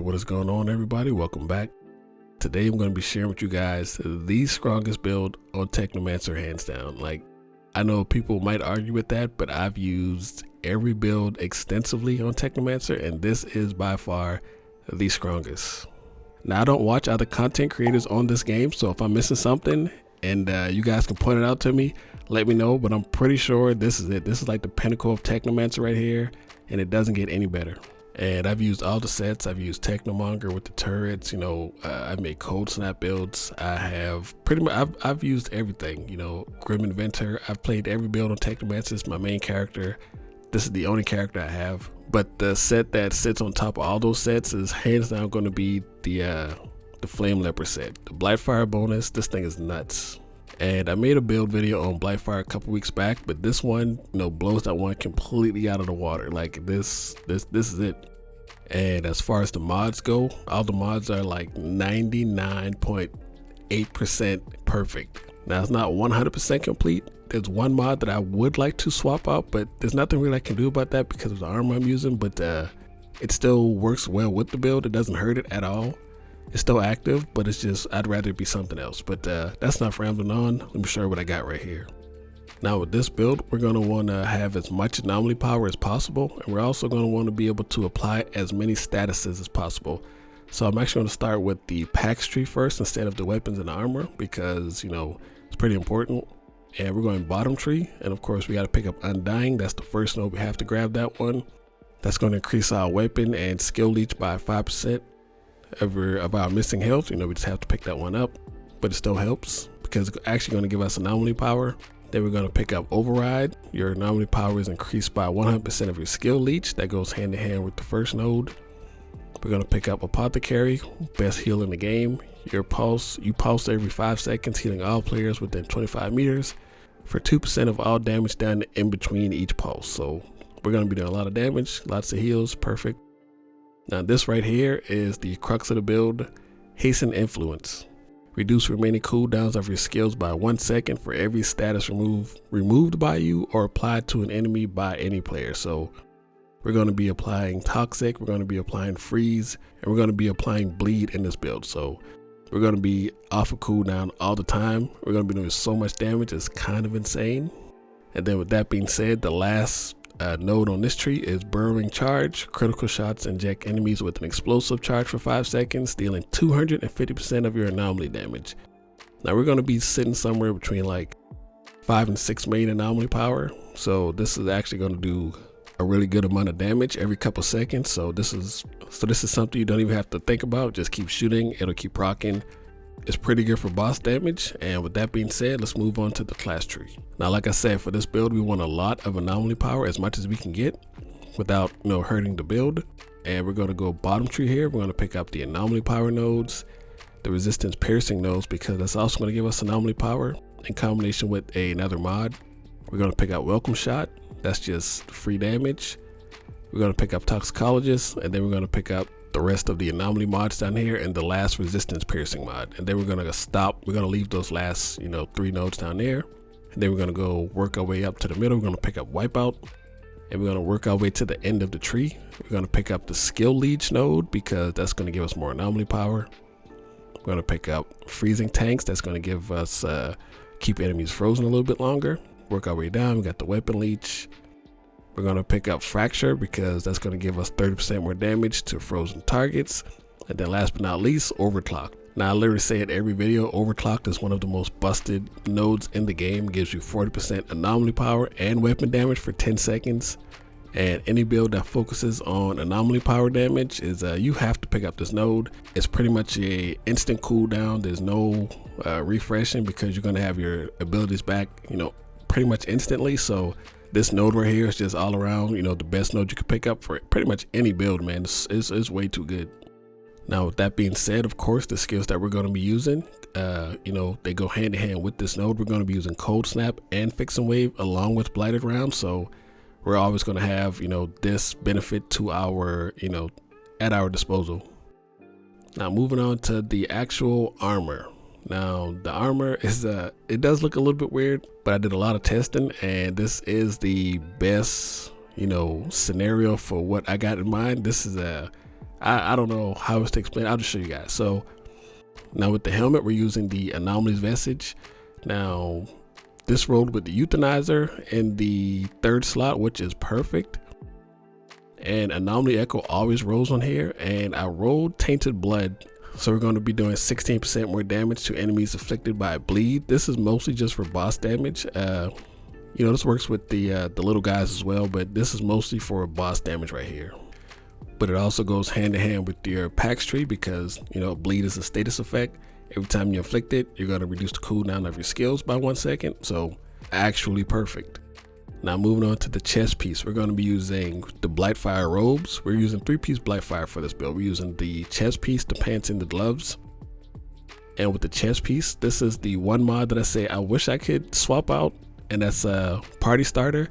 What is going on, everybody? Welcome back. Today I'm going to be sharing with you guys the strongest build on Technomancer, hands down. Like, I know people might argue with that, but I've used every build extensively on Technomancer, and this is by far the strongest. Now, I don't watch other content creators on this game, so if I'm missing something and you guys can point it out to me, let me know, but I'm pretty sure this is it. This is like the pinnacle of Technomancer right here, and it doesn't get any better. And I've used all the sets. I've used Technomancer with the turrets, I've made cold snap builds. I have pretty much, I've used everything, Grim Inventor. I've played every build on Technomancer. It's my main character. This is the only character I have. But the set that sits on top of all those sets is hands down going to be the Flame Leopard set. The Blightfire bonus, this thing is nuts. And I made a build video on Blightfire a couple weeks back, but this one, blows that one completely out of the water. Like this is it. And as far as the mods go, all the mods are like 99.8% perfect. Now, it's not 100% complete. There's one mod that I would like to swap out, but there's nothing really I can do about that because of the armor I'm using, but it still works well with the build. It doesn't hurt it at all. It's still active, but it's just, I'd rather it be something else. But that's not rambling on. Let me show you what I got right here. Now with this build, we're going to want to have as much anomaly power as possible, and we're also going to want to be able to apply as many statuses as possible. So I'm actually going to start with the packs tree first instead of the weapons and armor because, it's pretty important. And we're going bottom tree, and of course we got to pick up Undying. That's the first node. We have to grab that one. That's going to increase our weapon and skill leech by 5% of our missing health. We just have to pick that one up, but it still helps because it's actually going to give us anomaly power. Then we're going to pick up Override. Your anomaly power is increased by 100% of your skill leech. That goes hand in hand with the first node. We're going to pick up Apothecary, best heal in the game. You pulse every 5 seconds, healing all players within 25 meters for 2% of all damage done in between each pulse. So we're going to be doing a lot of damage, lots of heals, perfect. Now this right here is the crux of the build, Hasten Influence. Reduce remaining cooldowns of your skills by 1 second for every status removed by you or applied to an enemy by any player. So we're going to be applying Toxic, we're going to be applying Freeze, and we're going to be applying Bleed in this build. So we're going to be off of cooldown all the time. We're going to be doing so much damage, it's kind of insane. And then with that being said, the last node on this tree is Burrowing Charge. Critical shots inject enemies with an explosive charge for 5 seconds, dealing 250% of your anomaly damage. Now we're going to be sitting somewhere between like 5 and 6 million anomaly power. So this is actually going to do a really good amount of damage every couple seconds. So this is something you don't even have to think about. Just keep shooting, it'll keep rocking. It's pretty good for boss damage. And with that being said, let's move on to the class tree. Now, like I said, for this build, we want a lot of anomaly power, as much as we can get without hurting the build. And we're going to go bottom tree here. We're going to pick up the anomaly power nodes, the resistance piercing nodes, because that's also going to give us anomaly power in combination with another mod. We're going to pick up Welcome Shot. That's just free damage. We're going to pick up Toxicologist, and then we're going to pick up the rest of the anomaly mods down here and the last resistance piercing mod. And then we're going to stop. We're going to leave those last 3 nodes down there, and then we're going to go work our way up to the middle. We're going to pick up Wipeout, and we're going to work our way to the end of the tree. We're going to pick up the skill leech node because that's going to give us more anomaly power. We're going to pick up freezing tanks. That's going to give us keep enemies frozen a little bit longer. Work our way down. We got the weapon leech. We're going to pick up Fracture because that's going to give us 30% more damage to frozen targets. And then last but not least, Overclock. Now, I literally say it every video, Overclock is one of the most busted nodes in the game. Gives you 40% anomaly power and weapon damage for 10 seconds. And any build that focuses on anomaly power damage is you have to pick up this node. It's pretty much a instant cooldown. There's no refreshing because you're going to have your abilities back, pretty much instantly. So this node right here is just all around, the best node you can pick up for pretty much any build, man. It's way too good. Now, with that being said, of course, the skills that we're going to be using, they go hand in hand with this node. We're going to be using Cold Snap and Fix and Wave along with Blighted Round. So we're always going to have, this benefit to our, at our disposal. Now, moving on to the actual armor. Now, the armor is, it does look a little bit weird, but I did a lot of testing, and this is the best, scenario for what I got in mind. This is I don't know how else to explain. I'll just show you guys. So now with the helmet, we're using the Anomaly's Vestige. Now this rolled with the Euthanizer in the 3rd slot, which is perfect. And Anomaly Echo always rolls on here, and I rolled Tainted Blood. So we're going to be doing 16% more damage to enemies afflicted by bleed. This is mostly just for boss damage. You know, this works with the little guys as well, but this is mostly for boss damage right here. But it also goes hand in hand with your Pax tree because, you know, bleed is a status effect. Every time you inflict it, you're going to reduce the cooldown of your skills by 1 second. So actually perfect. Now moving on to the chest piece, we're going to be using the Blightfire robes. We're using 3-piece Blightfire for this build. We're using the chest piece, the pants, and the gloves. And with the chest piece, this is the one mod that I say I wish I could swap out, and that's a party starter.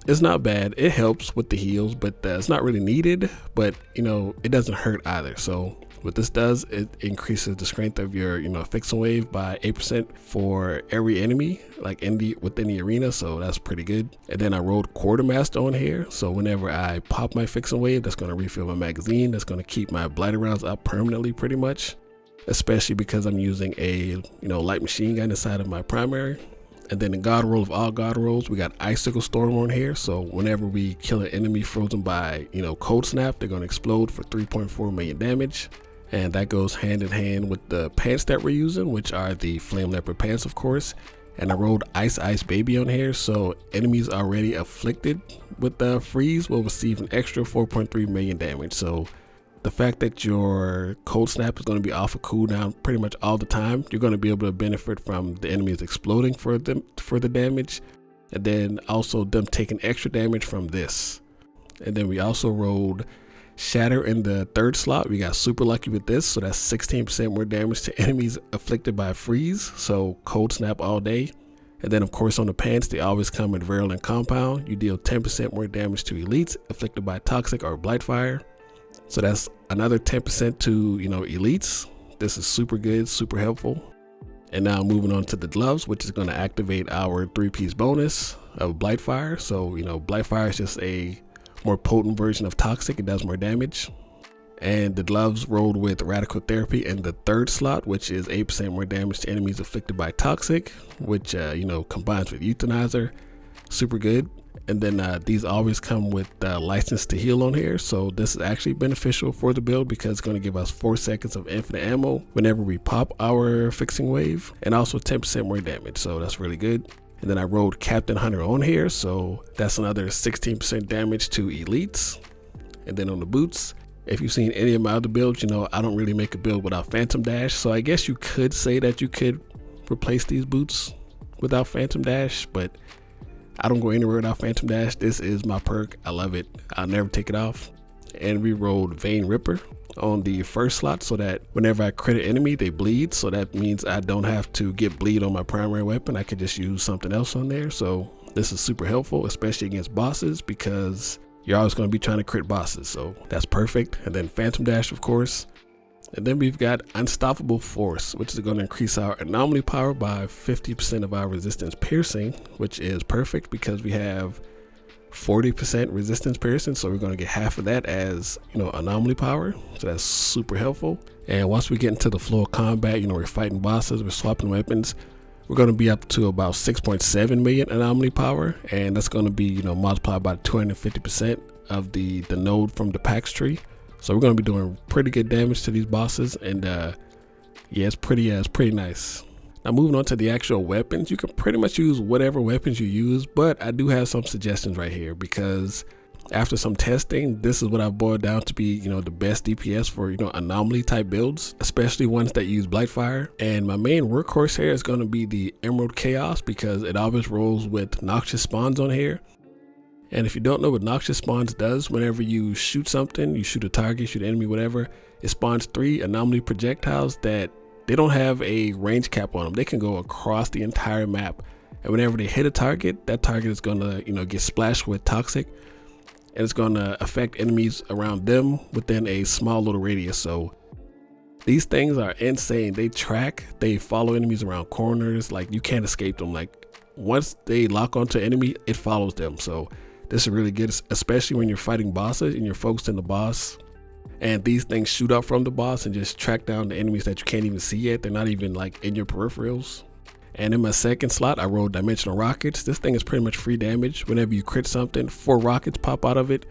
It's not bad. It helps with the heals, but it's not really needed, but you know, it doesn't hurt either. So what this does, it increases the strength of your, you know, fixing wave by 8% for every enemy, like within the arena. So that's pretty good. And then I rolled Quartermaster on here. So whenever I pop my fixing wave, that's going to refill my magazine. That's going to keep my blighter rounds up permanently pretty much, especially because I'm using a, you know, light machine gun inside of my primary. And then the God roll of all God rolls, we got Icicle Storm on here. So whenever we kill an enemy frozen by, you know, Cold Snap, they're going to explode for 3.4 million damage. And that goes hand in hand with the pants that we're using, which are the Flame Leopard pants, of course. And I rolled Ice Baby on here. So enemies already afflicted with the freeze will receive an extra 4.3 million damage. So the fact that your Cold Snap is going to be off a cooldown pretty much all the time, you're going to be able to benefit from the enemies exploding for the damage, and then also them taking extra damage from this. And then we also rolled Shatter in the 3rd slot. We got super lucky with this, so that's 16% more damage to enemies afflicted by freeze, so Cold Snap all day. And then of course on the pants, they always come in Virulent Compound. You deal 10% more damage to elites afflicted by Toxic or Blightfire. So that's another 10% to, you know, elites. This is super good, super helpful. And now moving on to the gloves, which is going to activate our 3-piece bonus of Blightfire. So, you know, Blightfire is just a more potent version of Toxic. It does more damage. And the gloves rolled with Radical Therapy in the 3rd slot, which is 8% more damage to enemies afflicted by Toxic, which, you know, combines with Euthanizer. Super good. And then these always come with License to Heal on here. So this is actually beneficial for the build because it's going to give us 4 seconds of infinite ammo whenever we pop our fixing wave, and also 10% more damage. So that's really good. And then I rolled Captain Hunter on here. So that's another 16% damage to elites. And then on the boots, if you've seen any of my other builds, you know I don't really make a build without Phantom Dash. So I guess you could say that you could replace these boots without Phantom Dash, but I don't go anywhere without Phantom Dash. This is my perk. I love it. I'll never take it off. And we rolled Vein Ripper on the 1st slot so that whenever I crit an enemy, they bleed. So that means I don't have to get bleed on my primary weapon. I could just use something else on there. So this is super helpful, especially against bosses, because you're always going to be trying to crit bosses. So that's perfect. And then Phantom Dash, of course. And then we've got Unstoppable Force, which is going to increase our anomaly power by 50% of our resistance piercing, which is perfect because we have 40% resistance piercing. So we're going to get half of that as, you know, anomaly power. So that's super helpful. And once we get into the flow of combat, you know, we're fighting bosses, we're swapping weapons, we're going to be up to about 6.7 million anomaly power. And that's going to be, you know, multiplied by 250% of the node from the Pax tree. So we're going to be doing pretty good damage to these bosses, and yeah, it's pretty nice. Now moving on to the actual weapons, you can pretty much use whatever weapons you use, but I do have some suggestions right here because after some testing, this is what I've boiled down to be, you know, the best DPS for, you know, anomaly type builds, especially ones that use Blightfire. And my main workhorse here is going to be the Emerald Chaos because it always rolls with Noxious Spawns on here. And if you don't know what Noxious Spawns does, whenever you shoot something, you shoot a target, shoot an enemy, whatever, it spawns 3 anomaly projectiles that they don't have a range cap on them. They can go across the entire map. And whenever they hit a target, that target is going to, you know, get splashed with Toxic. And it's going to affect enemies around them within a small little radius. So these things are insane. They track, they follow enemies around corners. Like, you can't escape them. Like, once they lock onto an enemy, it follows them. So this is really good, especially when you're fighting bosses and you're focused on the boss. And these things shoot up from the boss and just track down the enemies that you can't even see yet. They're not even like in your peripherals. And in my second slot, I rolled dimensional rockets. This thing is pretty much free damage. Whenever you crit something, 4 rockets pop out of it.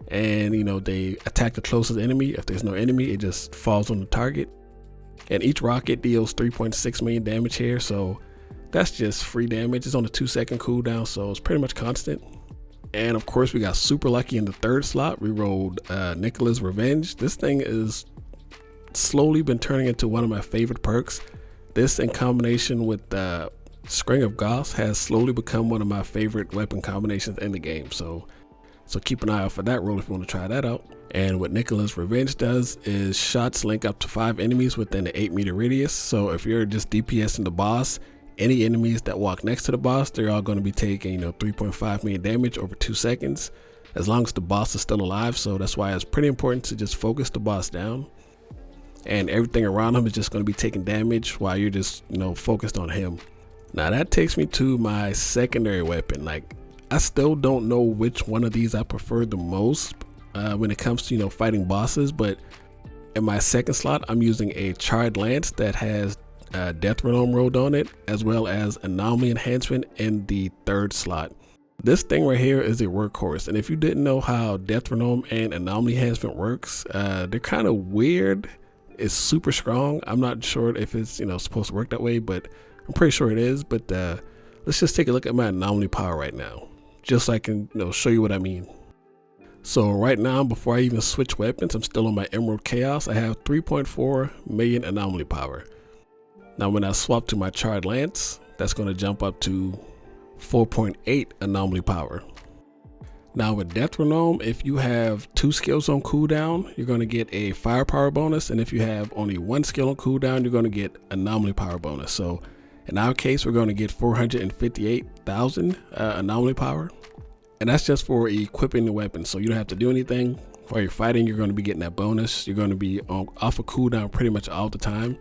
And you know, they attack the closest enemy. If there's no enemy, it just falls on the target. And each rocket deals 3.6 million damage here. So that's just free damage. It's on a 2-second cooldown, so it's pretty much constant. And of course, we got super lucky in the third slot. We rolled Nicholas' Revenge. This thing is slowly been turning into one of my favorite perks. This in combination with String of Goths has slowly become one of my favorite weapon combinations in the game. So keep an eye out for that roll if you want to try that out. And what Nicholas' Revenge does is shots link up to 5 enemies within an 8-meter radius. So if you're just DPSing the boss, any enemies that walk next to the boss, they're all going to be taking 3.5 million damage over 2 seconds, as long as the boss is still alive. So that's why it's pretty important to just focus the boss down, and everything around him is just going to be taking damage while you're just focused on him. Now that takes me to my secondary weapon. Like, I still don't know which one of these I prefer the most when it comes to fighting bosses, but in my second slot, I'm using a charred lance that has Death Renome rolled on it, as well as Anomaly Enhancement in the third slot. This thing right here is a workhorse, and if you didn't know how Death Renome and Anomaly Enhancement works, they're kind of weird. It's super strong. I'm not sure if it's supposed to work that way, but I'm pretty sure it is. But let's just take a look at my anomaly power right now, just so I can show you what I mean. So right now, before I even switch weapons, I'm still on my Emerald Chaos. I have 3.4 million anomaly power. Now when I swap to my charred lance, that's going to jump up to 4.8 anomaly power. Now with Death Renome, if you have 2 skills on cooldown, you're going to get a firepower bonus, and if you have only 1 skill on cooldown, you're going to get anomaly power bonus. So in our case, we're going to get 458,000 anomaly power, and that's just for equipping the weapon. So you don't have to do anything while you're fighting. You're going to be getting that bonus. You're going to be off of cooldown pretty much all the time.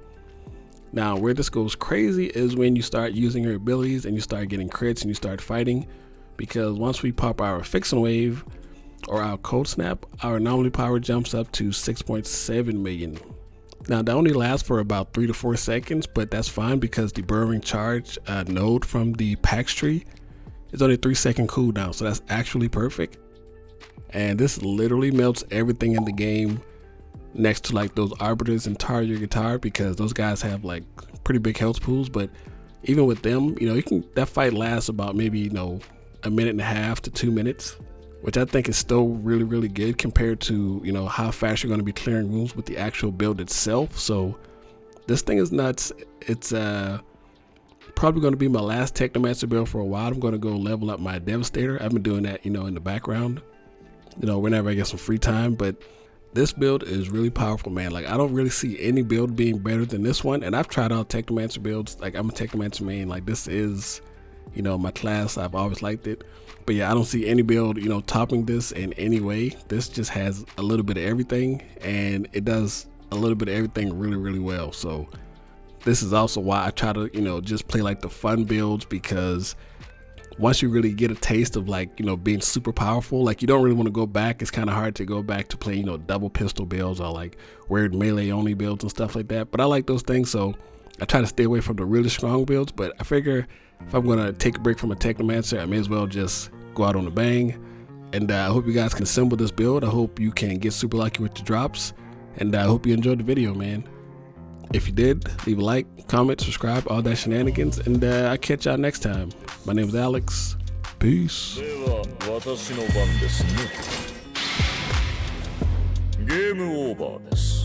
Now where this goes crazy is when you start using your abilities and you start getting crits and you start fighting, because once we pop our Fixing Wave or our Cold Snap, our anomaly power jumps up to 6.7 million. Now that only lasts for about 3 to 4 seconds, but that's fine because the Burrowing Charge node from the Pax tree is only a 3-second cooldown, so that's actually perfect. And this literally melts everything in the game next to like those Arbiters and Tar Your Guitar, because those guys have like pretty big health pools. But even with them, that fight lasts about maybe a minute and a half to 2 minutes, which I think is still really, really good compared to how fast you're going to be clearing rooms with the actual build itself. So this thing is nuts. It's probably going to be my last Technomancer build for a while. I'm going to go level up my Devastator. I've been doing that in the background whenever I get some free time. But this build is really powerful, man. Like, I don't really see any build being better than this one. And I've tried out Technomancer builds. Like, I'm a Technomancer main. Like, this is, my class. I've always liked it. But yeah, I don't see any build, topping this in any way. This just has a little bit of everything, and it does a little bit of everything really, really well. So this is also why I try to, just play like the fun builds, because once you really get a taste of like, being super powerful, like you don't really want to go back. It's kind of hard to go back to play, double pistol builds or like weird melee only builds and stuff like that. But I like those things, so I try to stay away from the really strong builds. But I figure if I'm going to take a break from a Technomancer, I may as well just go out on a bang. And I hope you guys can assemble this build. I hope you can get super lucky with the drops. And I hope you enjoyed the video, man. If you did, leave a like, comment, subscribe, all that shenanigans, and I'll catch y'all next time. My name is Alex. Peace. ゲームオーバーです。